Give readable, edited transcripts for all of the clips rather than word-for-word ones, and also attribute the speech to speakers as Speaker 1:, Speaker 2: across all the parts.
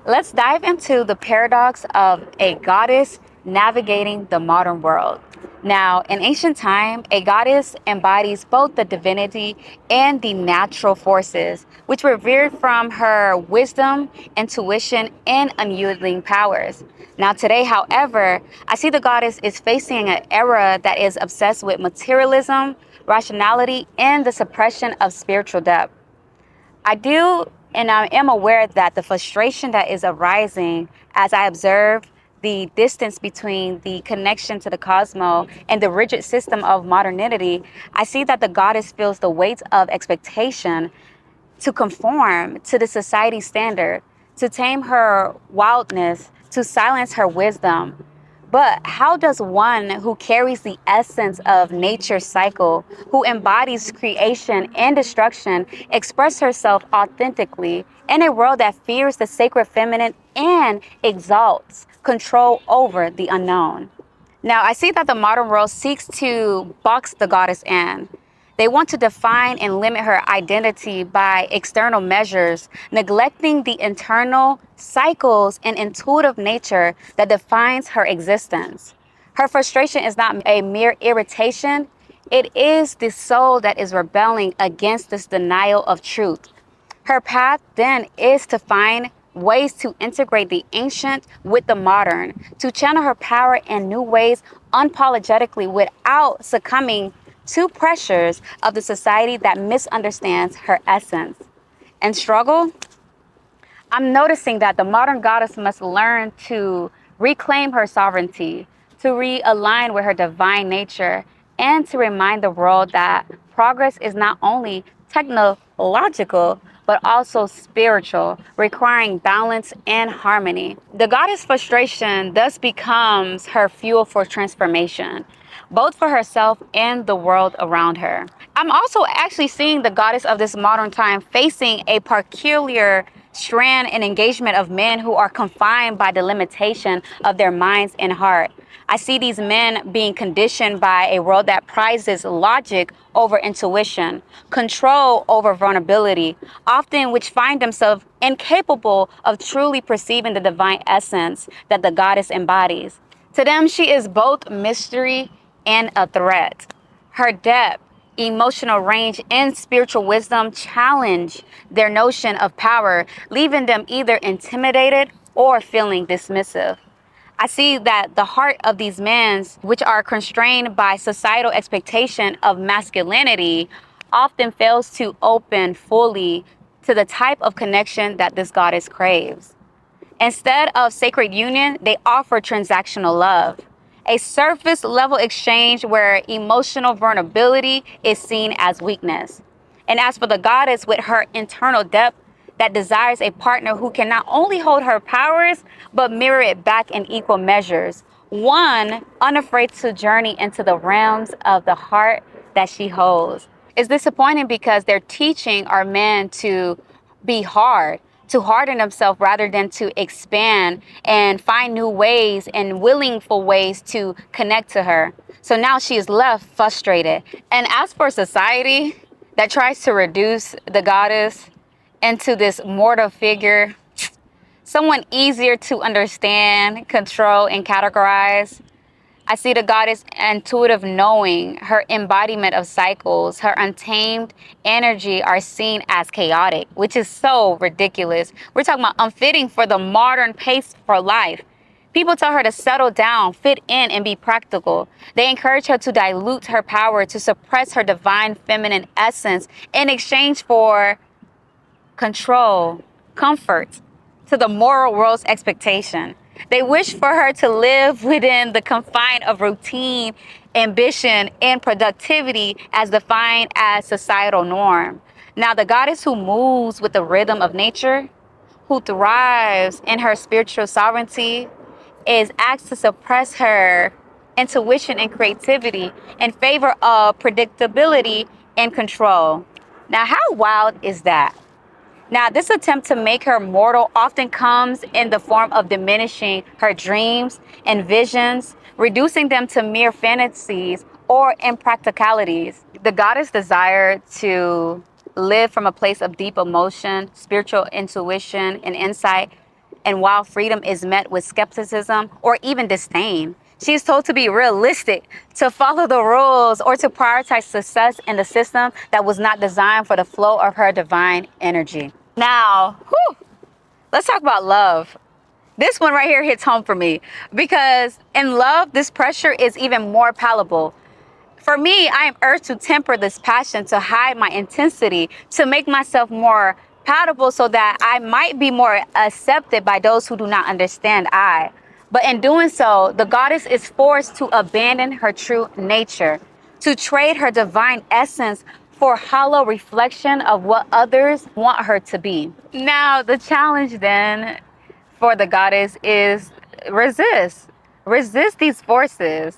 Speaker 1: Let's dive into the paradox of a goddess navigating the modern world. Now, in ancient time, a goddess embodies both the divinity and the natural forces, which were revered from her wisdom, intuition, and unyielding powers. Now, today, however, I see the goddess is facing an era that is obsessed with materialism, rationality, and the suppression of spiritual depth. I do, and I am aware that the frustration that is arising as I observe the distance between the connection to the cosmos and the rigid system of modernity, I see that the goddess feels the weight of expectation to conform to the society standard, to tame her wildness, to silence her wisdom. But how does one who carries the essence of nature's cycle, who embodies creation and destruction, express herself authentically in a world that fears the sacred feminine and exalts control over the unknown? Now, I see that the modern world seeks to box the goddess in. They want to define and limit her identity by external measures, neglecting the internal cycles and intuitive nature that defines her existence. Her frustration is not a mere irritation, it is the soul that is rebelling against this denial of truth. Her path then is to find ways to integrate the ancient with the modern, to channel her power in new ways unapologetically without succumbing to pressures of the society that misunderstands her essence. And struggle, I'm noticing that the modern goddess must learn to reclaim her sovereignty, to realign with her divine nature, and to remind the world that progress is not only technological, but also spiritual, requiring balance and harmony. The goddess frustration thus becomes her fuel for transformation, both for herself and the world around her. I'm also actually seeing the goddess of this modern time facing a peculiar strand and engagement of men who are confined by the limitation of their minds and heart. I see these men being conditioned by a world that prizes logic over intuition, control over vulnerability, often which find themselves incapable of truly perceiving the divine essence that the goddess embodies. To them, she is both mystery and a threat. Her depth, emotional range, and spiritual wisdom challenge their notion of power, leaving them either intimidated or feeling dismissive. I see that the heart of these men, which are constrained by societal expectation of masculinity, often fails to open fully to the type of connection that this goddess craves. Instead of sacred union, they offer transactional love, a surface level exchange where emotional vulnerability is seen as weakness. And as for the goddess with her internal depth that desires a partner who can not only hold her powers, but mirror it back in equal measures, one unafraid to journey into the realms of the heart that she holds. It's disappointing because they're teaching our men to be hard, to harden themselves rather than to expand and find new ways and willingful ways to connect to her. So now she is left frustrated. And as for society that tries to reduce the goddess into this mortal figure, someone easier to understand, control, and categorize, I see the goddess intuitive knowing, her embodiment of cycles, her untamed energy are seen as chaotic, which is so ridiculous. We're talking about unfitting for the modern pace for life. People tell her to settle down, fit in, and be practical. They encourage her to dilute her power, to suppress her divine feminine essence in exchange for control, comfort, to the moral world's expectation. They wish for her to live within the confine of routine, ambition, and productivity as defined as societal norm. Now, the goddess who moves with the rhythm of nature, who thrives in her spiritual sovereignty, is asked to suppress her intuition and creativity in favor of predictability and control. Now, how wild is that? Now, this attempt to make her mortal often comes in the form of diminishing her dreams and visions, reducing them to mere fantasies or impracticalities. The goddess desired to live from a place of deep emotion, spiritual intuition, and insight And while freedom is met with skepticism or even disdain, she is told to be realistic, to follow the rules, or to prioritize success in the system that was not designed for the flow of her divine energy. Now, let's talk about love. This one right here hits home for me because in love, this pressure is even more palatable. For me, I am urged to temper this passion, to hide my intensity, to make myself more palatable so that I might be more accepted by those who do not understand I. But in doing so, the goddess is forced to abandon her true nature, to trade her divine essence for hollow reflection of what others want her to be. Now, the challenge then for the goddess is resist. Resist these forces.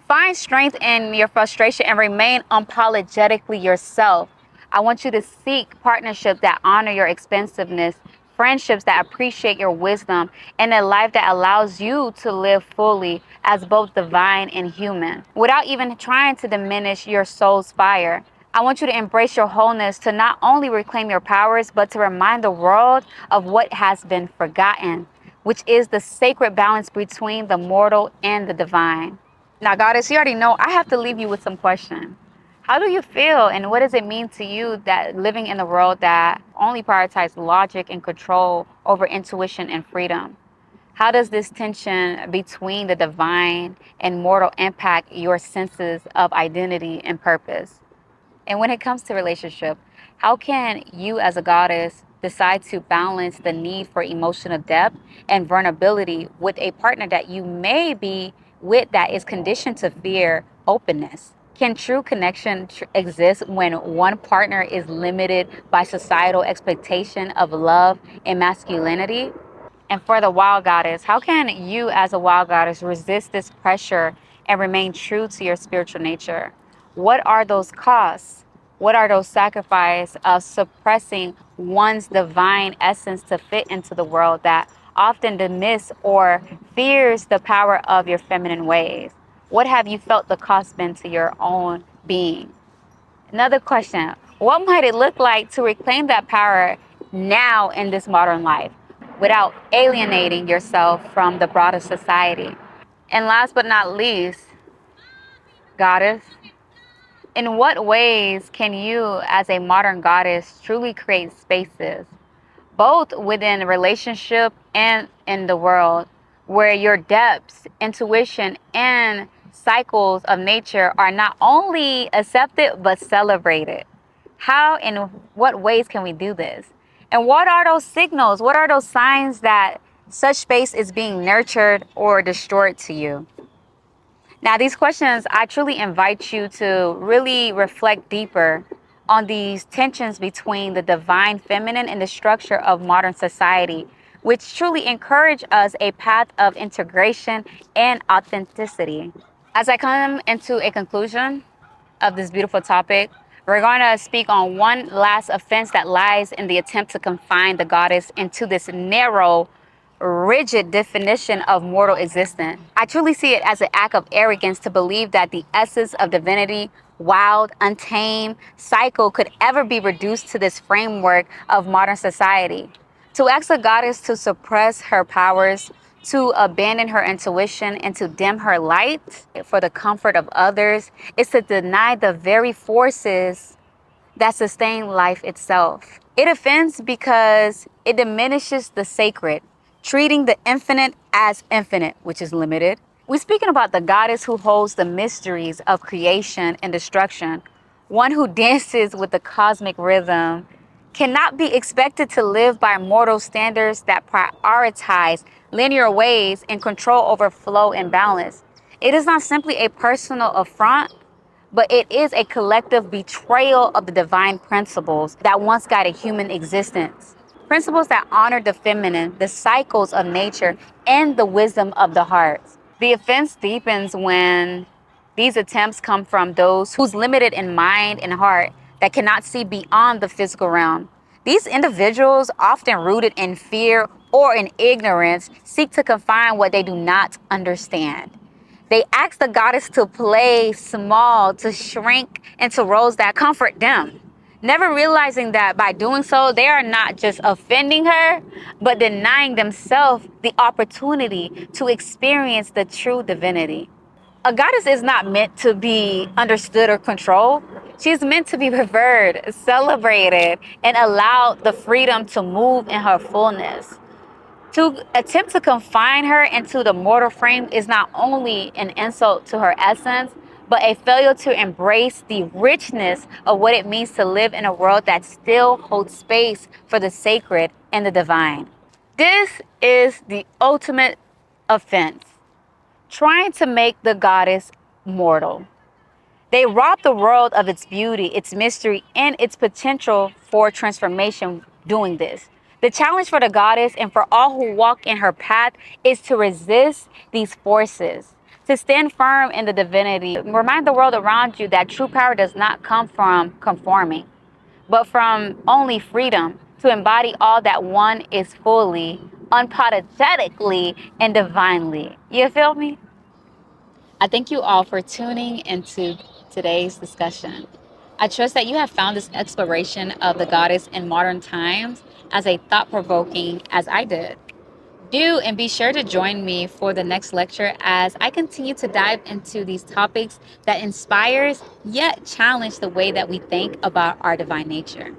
Speaker 1: Find strength in your frustration and remain unapologetically yourself. I want you to seek partnerships that honor your expensiveness, friendships that appreciate your wisdom, and a life that allows you to live fully as both divine and human without even trying to diminish your soul's fire. I want you to embrace your wholeness, to not only reclaim your powers, but to remind the world of what has been forgotten, which is the sacred balance between the mortal and the divine. Now, Goddess, you already know I have to leave you with some question. How do you feel, and what does it mean to you that living in a world that only prioritizes logic and control over intuition and freedom? How does this tension between the divine and mortal impact your senses of identity and purpose? And when it comes to relationship, how can you as a goddess decide to balance the need for emotional depth and vulnerability with a partner that you may be with that is conditioned to fear openness? Can true connection exist when one partner is limited by societal expectation of love and masculinity? And for the wild goddess, how can you as a wild goddess resist this pressure and remain true to your spiritual nature? What are those costs? What are those sacrifices of suppressing one's divine essence to fit into the world that often dismiss or fears the power of your feminine ways? What have you felt the cost been to your own being? Another question, what might it look like to reclaim that power now in this modern life without alienating yourself from the broader society? And last but not least, goddess, in what ways can you as a modern goddess truly create spaces both within a relationship and in the world, where your depths, intuition, and cycles of nature are not only accepted but celebrated? How and what ways can we do this? And what are those signals? What are those signs that such space is being nurtured or destroyed to you? Now, these questions, I truly invite you to really reflect deeper on these tensions between the divine feminine and the structure of modern society, which truly encourage us a path of integration and authenticity. As I come into a conclusion of this beautiful topic, we're going to speak on one last offense that lies in the attempt to confine the goddess into this narrow, rigid definition of mortal existence. I truly see it as an act of arrogance to believe that the essence of divinity, wild, untamed, cycle, could ever be reduced to this framework of modern society. To ask a goddess to suppress her powers, to abandon her intuition, and to dim her light for the comfort of others is to deny the very forces that sustain life itself. It offends because it diminishes the sacred, treating the infinite as infinite, which is limited. We're speaking about the goddess who holds the mysteries of creation and destruction, one who dances with the cosmic rhythm, cannot be expected to live by mortal standards that prioritize linear ways and control over flow and balance. It is not simply a personal affront, but it is a collective betrayal of the divine principles that once guided human existence. Principles that honor the feminine, the cycles of nature, and the wisdom of the heart. The offense deepens when these attempts come from those who's limited in mind and heart that cannot see beyond the physical realm. These individuals, often rooted in fear or in ignorance, seek to confine what they do not understand. They ask the goddess to play small, to shrink into roles that comfort them. never realizing that by doing so, they are not just offending her, but denying themselves the opportunity to experience the true divinity. A goddess is not meant to be understood or controlled. She's meant to be revered, celebrated, and allowed the freedom to move in her fullness. To attempt to confine her into the mortal frame is not only an insult to her essence, but a failure to embrace the richness of what it means to live in a world that still holds space for the sacred and the divine. This is the ultimate offense, trying to make the goddess mortal. They rob the world of its beauty, its mystery, and its potential for transformation doing this. The challenge for the goddess and for all who walk in her path is to resist these forces, to stand firm in the divinity. Remind the world around you that true power does not come from conforming, but from only freedom to embody all that one is fully, unapologetically, and divinely. You feel me? I thank you all for tuning into today's discussion. I trust that you have found this exploration of the goddess in modern times as a thought provoking as I did. Do and be sure to join me for the next lecture as I continue to dive into these topics that inspires yet challenge the way that we think about our divine nature.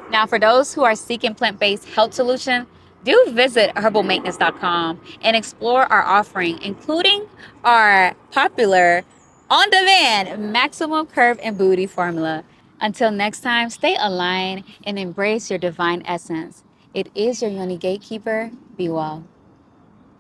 Speaker 1: Now, for those who are seeking plant-based health solutions, do visit herbalmaintenance.com and explore our offering, including our popular on-demand maximum curve and booty formula. Until next time, stay aligned and embrace your divine essence. It is your Yoni Gatekeeper. Be well.